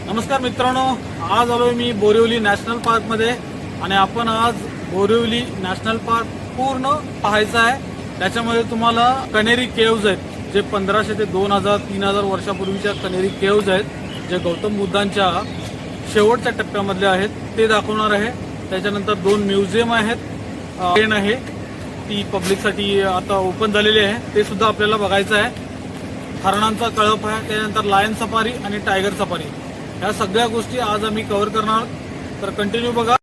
नमस्कार मित्रांनो, आज आलोय मी बोरिवली नॅशनल पार्कमध्ये आणि आपण आज बोरिवली नॅशनल पार्क पूर्ण पाहायचं आहे। त्याच्यामध्ये तुम्हाला कनेरी केव्ज आहेत, जे 1500 ते 2000 3000 वर्षापूर्वीच्या कनेरी केव्ज आहेत, जे गौतम बुद्धांच्या शेवटच्या टप्प्यामधले आहेत, ते दाखवणार आहे। त्याच्यानंतर 2 म्युझियम आहेत, ट्रेन आहे ती पब्लिकसाठी आता ओपन झालेली आहे, ते सुद्धा आपल्याला बघायचं आहे। हरणांचा कळप आहे, त्यानंतर लायन सफारी आणि टायगर सफारी, ह्या सगळ्या गोष्टी आज आम्ही कव्हर करणार, तर कंटिन्यू बघा।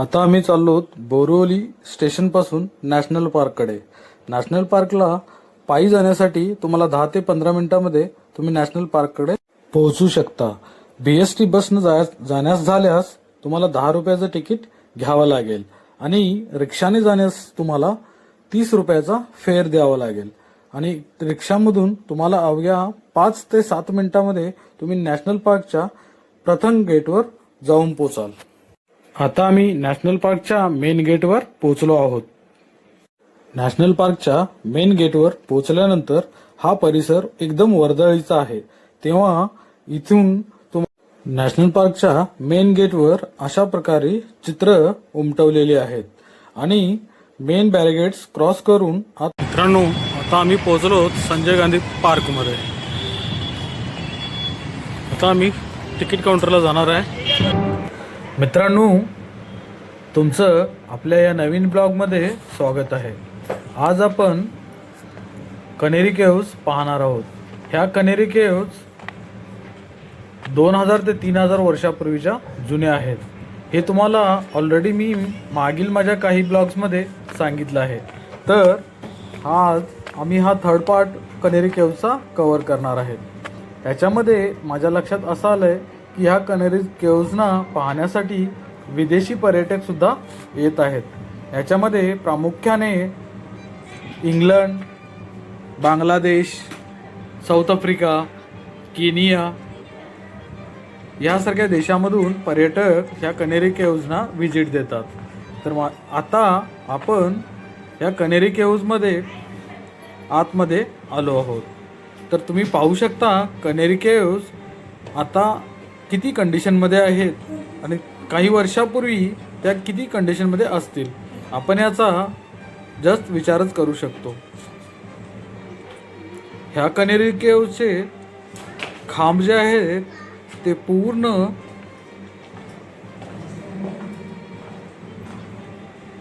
आता आम्ही चाललो बोरिवली स्टेशन पासून नॅशनल पार्ककडे। नॅशनल पार्कला पायी जाण्यासाठी तुम्हाला 10 ते 15 मिनिटांमध्ये तुम्ही नॅशनल पार्ककडे पोहोचू शकता। बीएसटी बसनं जाण्यास झाल्यास तुम्हाला 10 रुपयाचं तिकीट घ्यावं लागेल आणि रिक्षाने जाण्यास तुम्हाला 30 रुपयाचा फेअर द्यावा लागेल आणि रिक्षामधून तुम्हाला अवघ्या 5 ते 7 मिनिटांमध्ये तुम्ही नॅशनल पार्कच्या प्रथम गेटवर जाऊन पोचाल। आता आम्ही नॅशनल पार्कच्या मेन गेटवर पोहोचलो आहोत। नॅशनल पार्कच्या मेन गेटवर पोहोचल्यानंतर हा परिसर एकदम वर्दळीचा आहे, तेव्हा इथून नॅशनल पार्कच्या मेन गेटवर अशा प्रकारे चित्र उमटवलेली आहेत आणि मेन बॅरिगेड्स क्रॉस करून मित्रांनो आता आम्ही पोहोचलो संजय गांधी पार्कमध्ये। आता आम्ही तिकीट काउंटरला जाणार आहे। मित्रांनो, तुमचं आपल्या या नवीन ब्लॉगमध्ये स्वागत आहे। आज आपण कनेरी केव्ज पाहणार आहोत। ह्या कनेरी केव्ज 2000 ते 3000 वर्षापूर्वीच्या जुन्या आहेत। हे तुम्हाला ऑलरेडी मी मागील माझ्या काही ब्लॉग्समध्ये सांगितलं आहे। तर आज आम्ही हा थर्ड पार्ट कनेरी केव्जचा कव्हर करणार आहे। त्याच्यामध्ये माझ्या लक्षात असं आलंय की ह्या कनेरी केव्जना पाहण्यासाठी विदेशी पर्यटक सुद्धा येत आहेत। याच्यामध्ये प्रामुख्याने England, Bangladesh, south Africa, Kenya यासारख्या देशामधून पर्यटक ह्या कनेरी केव्जना व्हिजिट देतात। तर आता आपण या कनेरी केव्जमध्ये आतमध्ये आलो आहोत। तर तुम्ही पाहू शकता कनेरी केव्ज आता किती कंडिशनमध्ये आहेत आणि काही वर्षापूर्वी त्या किती कंडिशनमध्ये असतील, आपण याचा जस्ट विचारच करू शकतो। ह्या कनेरी केव्जचे खांब जे आहेत ते पूर्ण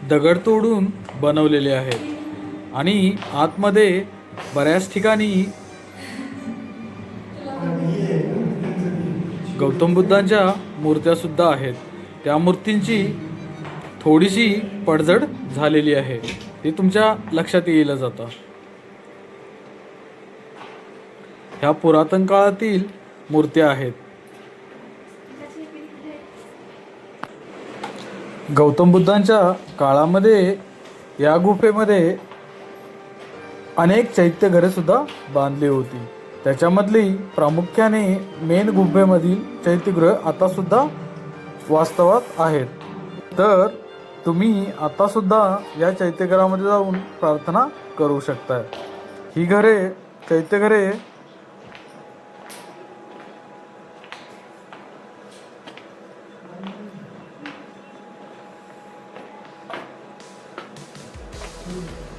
दगड तोडून बनवलेले आहेत आणि आतमध्ये बऱ्याच ठिकाणी गौतम बुद्धांच्या मूर्त्या सुद्धा आहेत। त्या मूर्तींची थोडीशी पडझड झालेली आहे, ते तुमच्या लक्षात येईलच। आता ह्या पुरातन काळातील मूर्त्या आहेत। गौतम बुद्धांच्या काळामध्ये या गुफेमध्ये अनेक चैत्यघरे सुद्धा बांधली होती। त्याच्यामधली प्रामुख्याने मेन गुफेमधील चैत्यगृह आता सुद्धा वास्तवात आहेत। तर तुम्ही आता सुद्धा या चैत्यगृहामध्ये जाऊन प्रार्थना करू शकता। ही चैत्यघरे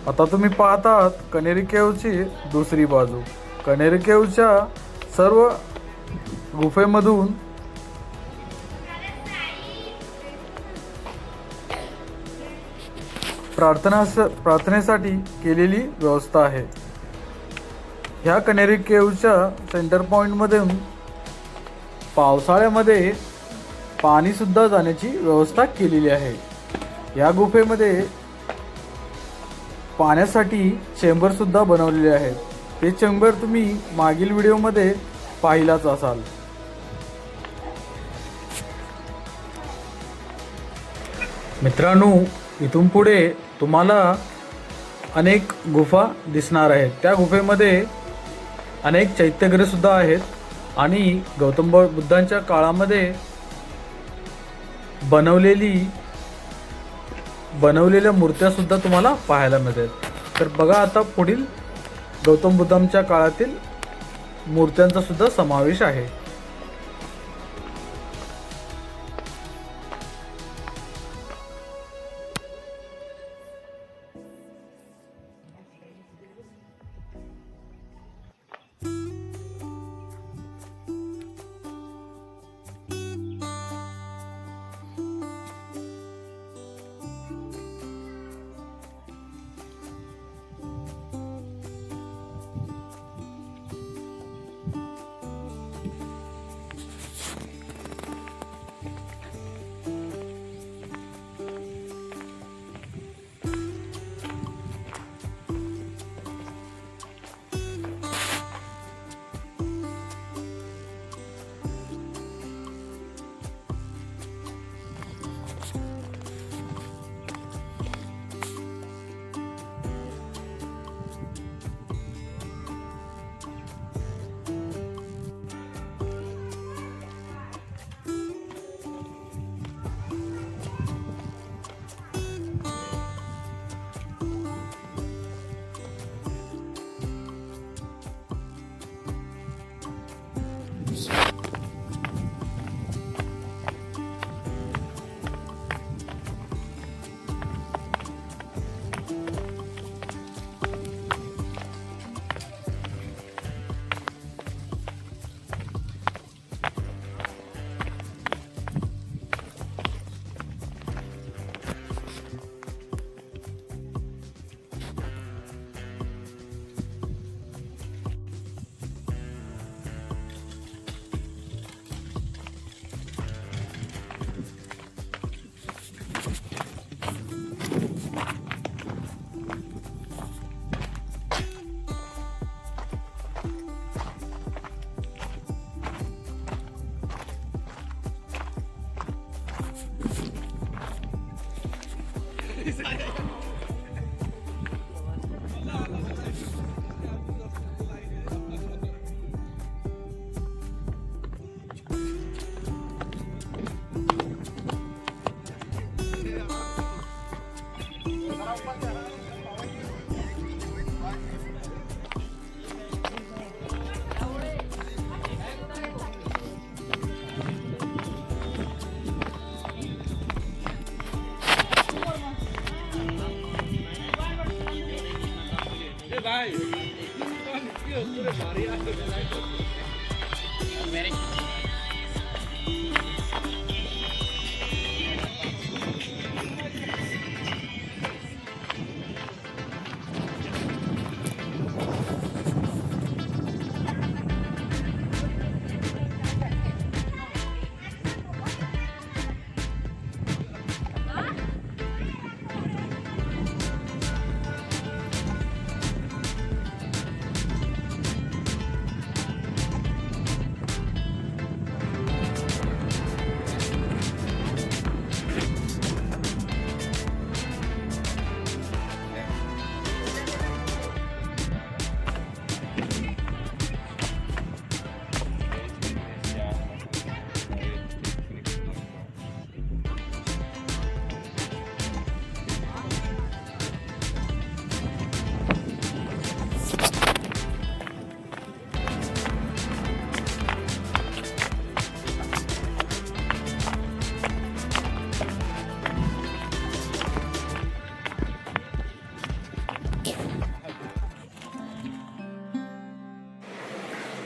आता तुम्ही पाहतात कनेरी केव्जची दुसरी बाजू। कनेरी केव्जच्या सर्व गुफेमधून प्रार्थनेसाठी केलेली व्यवस्था आहे। ह्या कनेरी केव्जच्या सेंटर पॉइंटमधून पावसाळ्यामध्ये पाणी सुद्धा जाण्याची व्यवस्था केलेली आहे। या गुफेमध्ये पाण्यासाठी चेंबर सुद्धा बनवलेले आहेत। ते चेंबर तुम्ही मागील व्हिडिओमध्ये पाहिलाच असाल। मित्रांनो, इथून पुढे तुम्हाला अनेक गुफा दिसणार आहेत. त्या गुफेमध्ये अनेक चैत्यगृह सुद्धा आहेत आणि गौतम बुद्धांच्या काळामध्ये बनवलेल्या मूर्त्या सुद्धा तुम्हाला पाहायला मिळतात. तर बघा आता पुढील गौतम बुद्धांच्या काळातील मूर्त्यांचा सुद्धा समावेश आहे.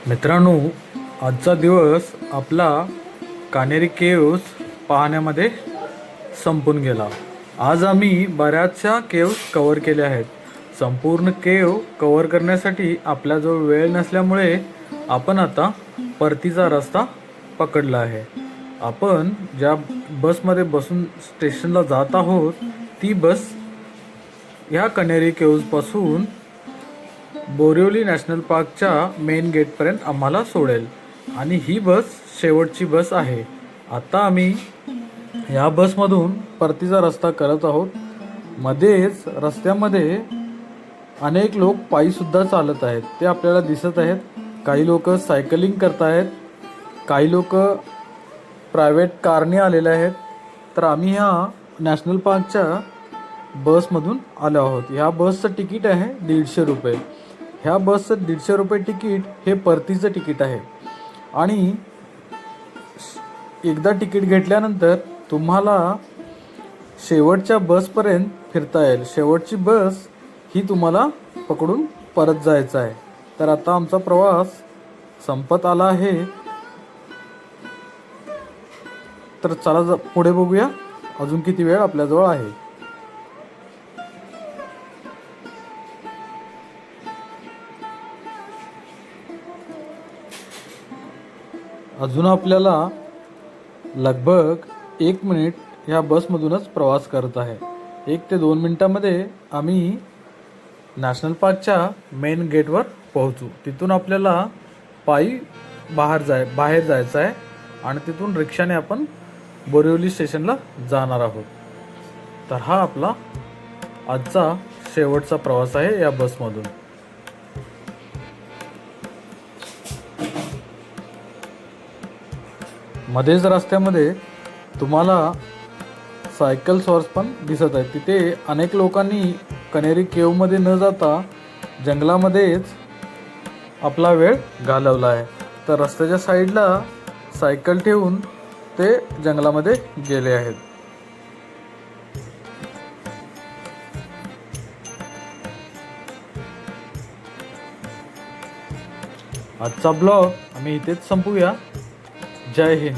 मित्रांनो, आजचा दिवस आपला कान्हेरी केव्ज पाहण्यामध्ये संपून गेला. आज आम्ही बऱ्याचशा केव्ज कव्हर केल्या आहेत. संपूर्ण केव्ह कव्हर करण्यासाठी आपल्याजवळ वेळ नसल्यामुळे आपण आता परतीचा रस्ता पकडला आहे. आपण ज्या बसमध्ये बसून स्टेशनला जात आहोत ती बस ह्या कान्हेरी केव्जपासून बोरिवली नॅशनल पार्कच्या मेन गेटपर्यंत आम्हाला सोडेल आणि ही बस शेवटची बस आहे. आता आम्ही या बसमधून परतीचा रस्ता करत आहोत. मध्येच रस्त्यामध्ये अनेक लोक पायी सुद्धा चालत आहेत, ते आपल्याला दिसत आहेत. काही लोक सायकलिंग करत आहेत, काही लोक प्रायव्हेट कारने आलेले आहेत. तर आम्ही ह्या नॅशनल पार्कच्या बसमधून आलो आहोत. ह्या बसचं तिकीट आहे 150 रुपये. ह्या बसचं 150 रुपये तिकीट हे परतीचं तिकीट आहे. आणि एकदा तिकीट घेतल्यानंतर तुम्हाला शेवटच्या बसपर्यंत फिरता येईल. शेवटची बस ही तुम्हाला पकडून परत जायचं आहे. तर आता आमचा प्रवास संपत आला आहे. तर चला पुढे बघूया अजून किती वेळ आपल्याजवळ आहे. अजून आपल्याला लगभग 1 मिनिट ह्या बसमधूनच प्रवास करत आहे. 1 ते 2 मिनिटामध्ये आम्ही नॅशनल पार्कच्या मेन गेटवर पोहोचू. तिथून आपल्याला पायी बाहेर जायचं आहे आणि तिथून रिक्षाने आपण बोरिवली स्टेशनला जाणार आहोत. तर हा आपला आजचा शेवटचा प्रवास आहे या बसमधून. मध्येच रस्त्यामध्ये तुम्हाला सायकल सॉर्स पण दिसत आहेत. तिथे अनेक लोकांनी कनेरी केव्हमध्ये न जाता जंगलामध्येच आपला वेळ घालवला आहे. तर रस्त्याच्या साईडला सायकल ठेवून ते जंगलामध्ये गेले आहेत. आजचा ब्लॉग आम्ही इथेच संपूया. जय हिंद.